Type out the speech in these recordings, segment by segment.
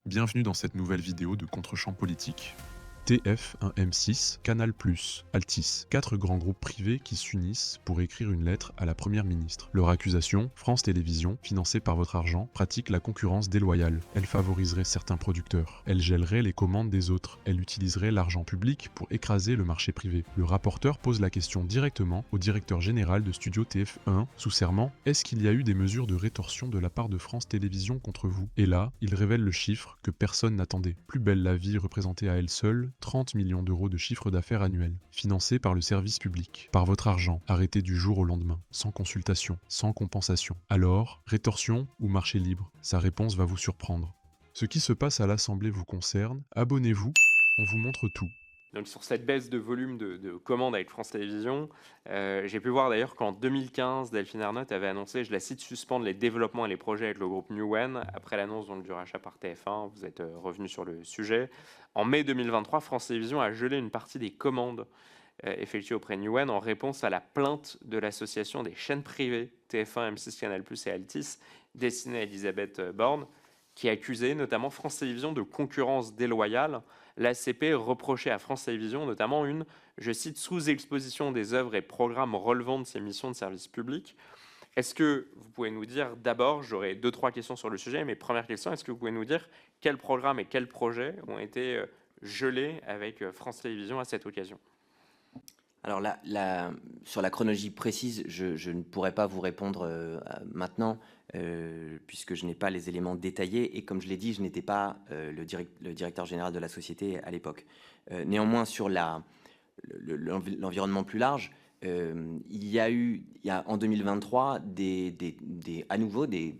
Bienvenue dans cette nouvelle vidéo de Contre-champ politique. TF1 M6, Canal+, Altice, 4 grands groupes privés qui s'unissent pour écrire une lettre à la première ministre. Leur accusation, France Télévisions, financée par votre argent, pratique la concurrence déloyale. Elle favoriserait certains producteurs. Elle gèlerait les commandes des autres. Elle utiliserait l'argent public pour écraser le marché privé. Le rapporteur pose la question directement au directeur général de Studio TF1, sous serment. Est-ce qu'il y a eu des mesures de rétorsion de la part de France Télévisions contre vous? Et là, il révèle le chiffre que personne n'attendait. Plus belle la vie représentait à elle seule 30 millions d'euros de chiffre d'affaires annuel, financé par le service public, par votre argent, arrêté du jour au lendemain, sans consultation, sans compensation. Alors, rétorsion ou marché libre? Sa réponse va vous surprendre. Ce qui se passe à l'Assemblée vous concerne, abonnez-vous, on vous montre tout. Donc sur cette baisse de volume de commandes avec France Télévisions, j'ai pu voir d'ailleurs qu'en 2015, Delphine Ernotte avait annoncé, je la cite, suspendre les développements et les projets avec le groupe Newen après l'annonce donc, du rachat par TF1. Vous êtes revenu sur le sujet. En mai 2023, France Télévisions a gelé une partie des commandes effectuées auprès de Newen en réponse à la plainte de l'association des chaînes privées TF1, M6, Canal+, et Altice, destinée à Elisabeth Borne, qui accusait notamment France Télévisions de concurrence déloyale. L'ACP reprochait à France Télévisions notamment une, je cite, sous-exposition des œuvres et programmes relevant de ses missions de service public. Est-ce que vous pouvez nous dire, d'abord, j'aurai 2-3 questions sur le sujet, mais première question, est-ce que vous pouvez nous dire quels programmes et quels projets ont été gelés avec France Télévisions à cette occasion? Alors sur la chronologie précise, je ne pourrais pas vous répondre maintenant, puisque je n'ai pas les éléments détaillés, et comme je l'ai dit, je n'étais pas le directeur général de la société à l'époque. Néanmoins, sur l'environnement plus large, il y a en 2023 à nouveau des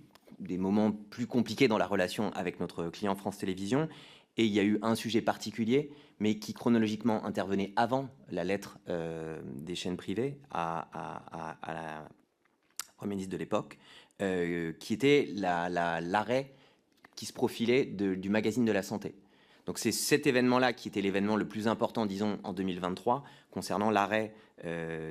moments plus compliqués dans la relation avec notre client France Télévisions. Et il y a eu un sujet particulier, mais qui chronologiquement intervenait avant la lettre des chaînes privées à la Première ministre de l'époque, qui était l'arrêt qui se profilait du magazine de la santé. Donc c'est cet événement-là qui était l'événement le plus important, disons, en 2023, concernant l'arrêt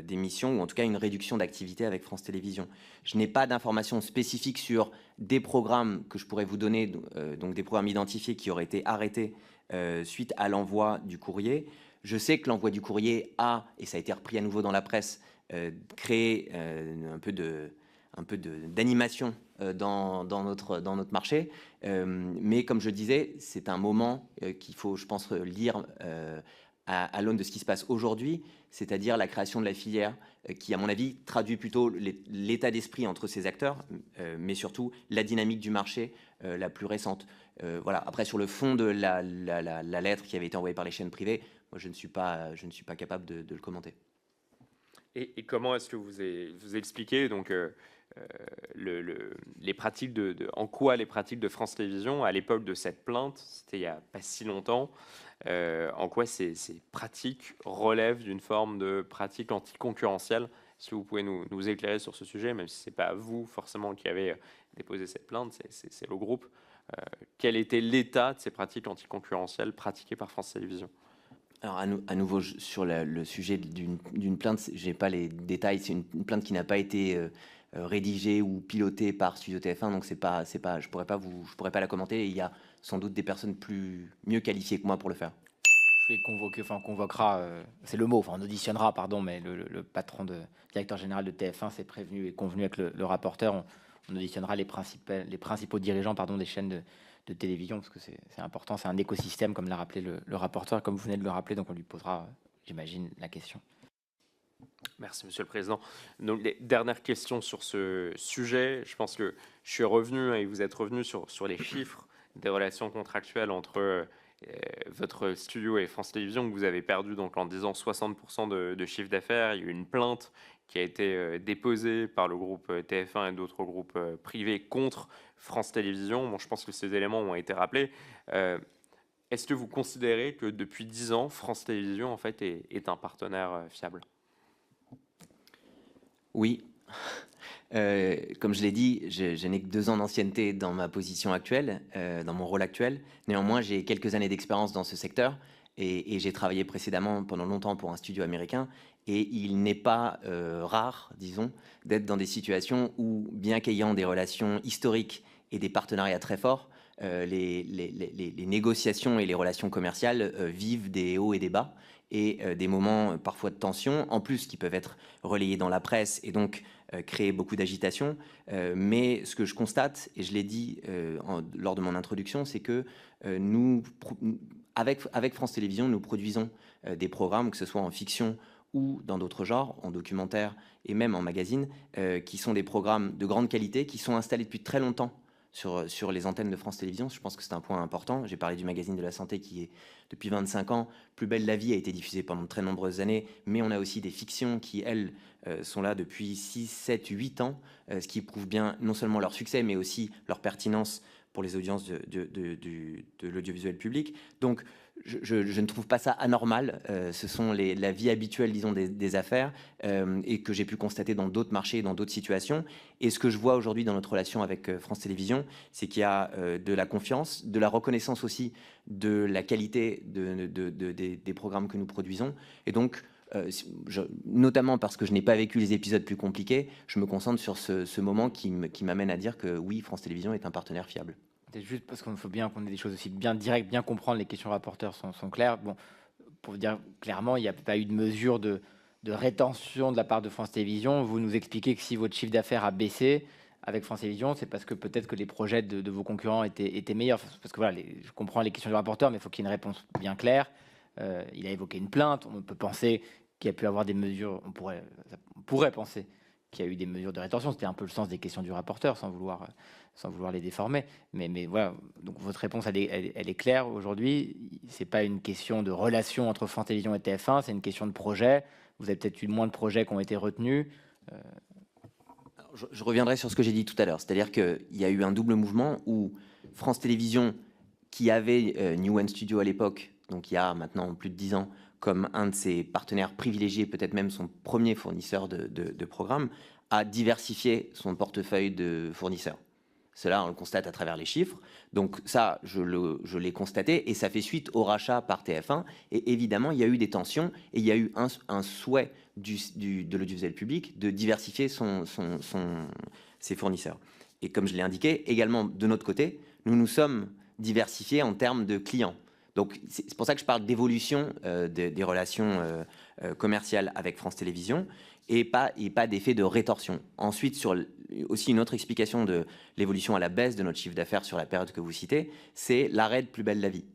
d'émissions, ou en tout cas une réduction d'activité avec France Télévisions. Je n'ai pas d'informations spécifiques sur des programmes que je pourrais vous donner, donc des programmes identifiés qui auraient été arrêtés suite à l'envoi du courrier. Je sais que l'envoi du courrier a, et ça a été repris à nouveau dans la presse, créé un peu d'animation dans notre marché. Mais comme je disais, c'est un moment qu'il faut, je pense, lire à l'aune de ce qui se passe aujourd'hui, c'est-à-dire la création de la filière qui, à mon avis, traduit plutôt l'état d'esprit entre ces acteurs, mais surtout la dynamique du marché la plus récente. Voilà. Après, sur le fond de la lettre qui avait été envoyée par les chaînes privées, moi, je ne suis pas capable de le commenter. Et comment est-ce que vous expliquez donc les pratiques en quoi les pratiques de France Télévisions à l'époque de cette plainte, c'était il n'y a pas si longtemps, en quoi ces pratiques relèvent d'une forme de pratique anticoncurrentielle? Est-ce que vous pouvez nous éclairer sur ce sujet, même si ce n'est pas vous forcément qui avez déposé cette plainte, c'est le groupe. Quel était l'état de ces pratiques anticoncurrentielles pratiquées par France Télévisions? Alors à nouveau, sur le sujet d'une plainte, je n'ai pas les détails. C'est une plainte qui n'a pas été rédigée ou pilotée par Studio TF1, donc je pourrais pas la commenter. Et il y a sans doute des personnes mieux qualifiées que moi pour le faire. Je vais convoquer, enfin on convoquera, c'est le mot, enfin on auditionnera, pardon, mais le directeur général de TF1 s'est prévenu et convenu avec le rapporteur. On auditionnera les principaux dirigeants, pardon, des chaînes de télévision, parce que c'est important, c'est un écosystème, comme l'a rappelé le rapporteur, comme vous venez de le rappeler, donc on lui posera, j'imagine, la question. Merci, Monsieur le Président. Donc, les dernières questions sur ce sujet. Je pense que je suis revenu, et vous êtes revenu sur les chiffres des relations contractuelles entre votre studio et France Télévisions, que vous avez perdu donc, en disant 60% de chiffre d'affaires. Il y a eu une plainte qui a été déposée par le groupe TF1 et d'autres groupes privés contre France Télévisions. Bon, je pense que ces éléments ont été rappelés. Est-ce que vous considérez que depuis 10 ans, France Télévisions en fait, est un partenaire fiable? Oui. Comme je l'ai dit, je n'ai que 2 ans d'ancienneté dans ma position actuelle, dans mon rôle actuel. Néanmoins, j'ai quelques années d'expérience dans ce secteur et j'ai travaillé précédemment pendant longtemps pour un studio américain. Et il n'est pas rare, disons, d'être dans des situations où, bien qu'ayant des relations historiques et des partenariats très forts, les négociations et les relations commerciales vivent des hauts et des bas, et des moments parfois de tension, en plus qui peuvent être relayés dans la presse et donc créer beaucoup d'agitation. Mais ce que je constate, et je l'ai dit lors de mon introduction, c'est que avec France Télévisions, nous produisons des programmes, que ce soit en fiction ou dans d'autres genres, en documentaire et même en magazine, qui sont des programmes de grande qualité, qui sont installés depuis très longtemps sur les antennes de France Télévisions. Je pense que c'est un point important. J'ai parlé du magazine de la santé qui est depuis 25 ans. Plus belle la vie a été diffusée pendant de très nombreuses années, mais on a aussi des fictions qui, elles, sont là depuis 6, 7, 8 ans, ce qui prouve bien non seulement leur succès, mais aussi leur pertinence pour les audiences de l'audiovisuel public. Donc, je ne trouve pas ça anormal. Ce sont la vie habituelle, disons, des affaires, et que j'ai pu constater dans d'autres marchés, dans d'autres situations. Et ce que je vois aujourd'hui dans notre relation avec France Télévisions, c'est qu'il y a de la confiance, de la reconnaissance aussi de la qualité des programmes que nous produisons. Et donc, notamment parce que je n'ai pas vécu les épisodes plus compliqués, je me concentre sur ce moment qui m'amène à dire que oui, France Télévisions est un partenaire fiable. C'est juste parce qu'il faut bien qu'on ait des choses aussi bien directes, bien comprendre. Les questions rapporteurs sont claires. Bon, pour dire clairement, il n'y a pas eu de mesure de rétention de la part de France Télévisions. Vous nous expliquez que si votre chiffre d'affaires a baissé avec France Télévisions, c'est parce que peut-être que les projets de vos concurrents étaient meilleurs. Parce que voilà, je comprends les questions du rapporteur, mais il faut qu'il y ait une réponse bien claire. Il a évoqué une plainte. On peut penser qu'il y a pu avoir des mesures. On pourrait penser qu'il y a eu des mesures de rétention. C'était un peu le sens des questions du rapporteur, sans vouloir les déformer. Mais voilà, donc votre réponse, elle est claire aujourd'hui. C'est pas une question de relation entre France Télévisions et TF1, c'est une question de projet. Vous avez peut-être eu moins de projets qui ont été retenus. Je reviendrai sur ce que j'ai dit tout à l'heure. C'est-à-dire qu'il y a eu un double mouvement où France Télévisions, qui avait Newen Studio à l'époque, donc il y a maintenant plus de 10 ans, comme un de ses partenaires privilégiés, peut-être même son premier fournisseur de programmes, a diversifié son portefeuille de fournisseurs. Cela, on le constate à travers les chiffres. Donc ça, je l'ai constaté, et ça fait suite au rachat par TF1. Et évidemment, il y a eu des tensions, et il y a eu un souhait de l'audiovisuel public de diversifier ses fournisseurs. Et comme je l'ai indiqué, également de notre côté, nous nous sommes diversifiés en termes de clients. Donc c'est pour ça que je parle d'évolution des relations commerciales avec France Télévisions, et pas d'effet de rétorsion. Ensuite, sur aussi une autre explication de l'évolution à la baisse de notre chiffre d'affaires sur la période que vous citez, c'est l'arrêt de Plus belle la vie.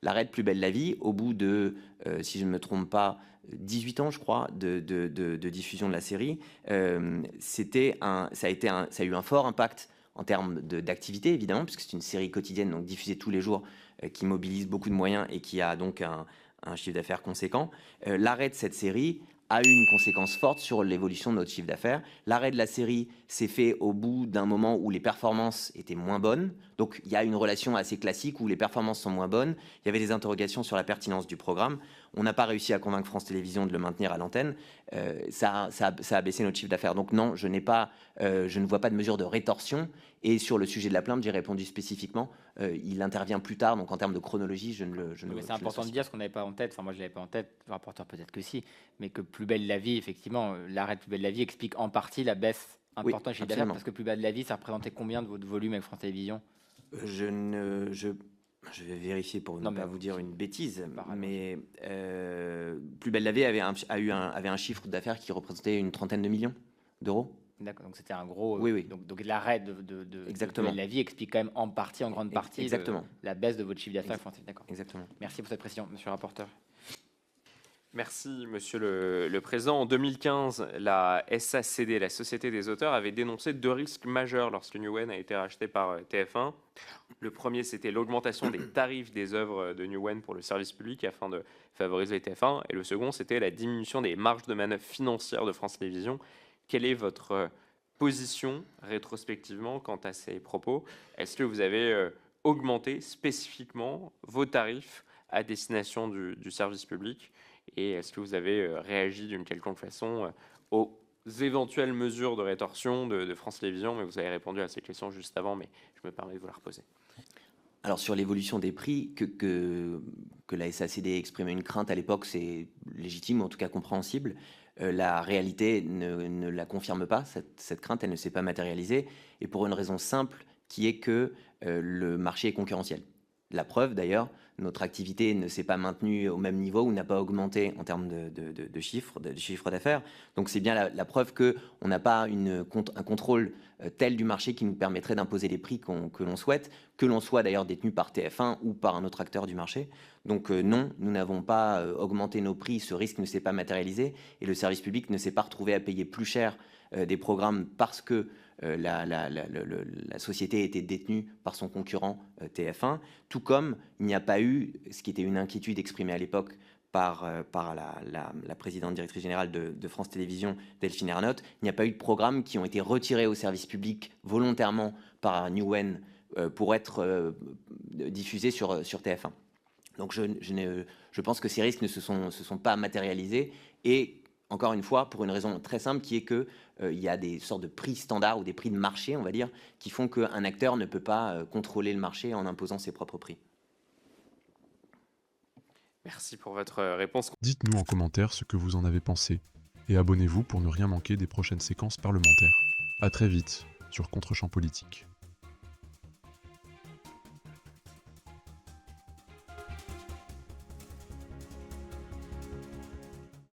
L'arrêt de Plus belle la vie, au bout de, si je ne me trompe pas, 18 ans, je crois, de diffusion de la série, ça a eu un fort impact en termes d'activité, évidemment, puisque c'est une série quotidienne, donc diffusée tous les jours, qui mobilise beaucoup de moyens et qui a donc un chiffre d'affaires conséquent. L'arrêt de cette série a eu une conséquence forte sur l'évolution de notre chiffre d'affaires. L'arrêt de la série s'est fait au bout d'un moment où les performances étaient moins bonnes. Donc il y a une relation assez classique où les performances sont moins bonnes. Il y avait des interrogations sur la pertinence du programme. On n'a pas réussi à convaincre France Télévisions de le maintenir à l'antenne. Ça a baissé notre chiffre d'affaires. Donc non, je ne vois pas de mesure de rétorsion. Et sur le sujet de la plainte, j'ai répondu spécifiquement. Il intervient plus tard, donc en termes de chronologie, je ne le. Mais c'est important de dire ce qu'on n'avait pas en tête. Enfin, moi, je l'avais pas en tête. Le rapporteur peut-être que si, mais que Plus belle la vie, effectivement, l'arrêt de Plus belle la vie explique en partie la baisse importante chez d'affaires, parce que Plus belle la vie, ça représentait combien de votre volume avec France Télévisions? Je vais vérifier pour ne pas vous dire une bêtise, mais Plus belle la vie avait un chiffre d'affaires qui représentait une trentaine de millions d'euros. D'accord, donc c'était un gros. Oui. Donc l'arrêt de Plus belle la vie explique quand même en grande partie, la baisse de votre chiffre d'affaires. D'accord. Exactement. Merci pour cette précision, monsieur le rapporteur. Merci, Monsieur le Président. En 2015, la SACD, la Société des auteurs, avait dénoncé 2 risques majeurs lorsque Newen a été racheté par TF1. Le premier, c'était l'augmentation des tarifs des œuvres de Newen pour le service public afin de favoriser TF1. Et le second, c'était la diminution des marges de manœuvre financières de France Télévisions. Quelle est votre position rétrospectivement quant à ces propos? Est-ce que vous avez augmenté spécifiquement vos tarifs à destination du service public? Et est-ce que vous avez réagi d'une quelconque façon aux éventuelles mesures de rétorsion de France Télévisions? Mais vous avez répondu à ces questions juste avant, mais je me permets de vous la reposer. Alors sur l'évolution des prix, que la SACD exprimait une crainte à l'époque, c'est légitime, ou en tout cas compréhensible. La réalité ne la confirme pas, cette crainte, elle ne s'est pas matérialisée, et pour une raison simple qui est que le marché est concurrentiel. La preuve d'ailleurs, notre activité ne s'est pas maintenue au même niveau ou n'a pas augmenté en termes de chiffre d'affaires. Donc c'est bien la preuve qu'on n'a pas un contrôle tel du marché qui nous permettrait d'imposer les prix que l'on souhaite, que l'on soit d'ailleurs détenu par TF1 ou par un autre acteur du marché. Donc non, nous n'avons pas augmenté nos prix, ce risque ne s'est pas matérialisé et le service public ne s'est pas retrouvé à payer plus cher des programmes parce que la société était détenue par son concurrent TF1, tout comme il n'y a pas eu, ce qui était une inquiétude exprimée à l'époque par la présidente directrice générale de France Télévisions, Delphine Ernotte, il n'y a pas eu de programmes qui ont été retirés au service public volontairement par Newen pour être diffusés sur TF1. Donc je pense que ces risques ne se sont pas matérialisés et encore une fois, pour une raison très simple, qui est qu'il y a des sortes de prix standards ou des prix de marché, on va dire, qui font qu'un acteur ne peut pas contrôler le marché en imposant ses propres prix. Merci pour votre réponse. Dites-nous en commentaire ce que vous en avez pensé, et abonnez-vous pour ne rien manquer des prochaines séquences parlementaires. A très vite sur Contre-champ politique.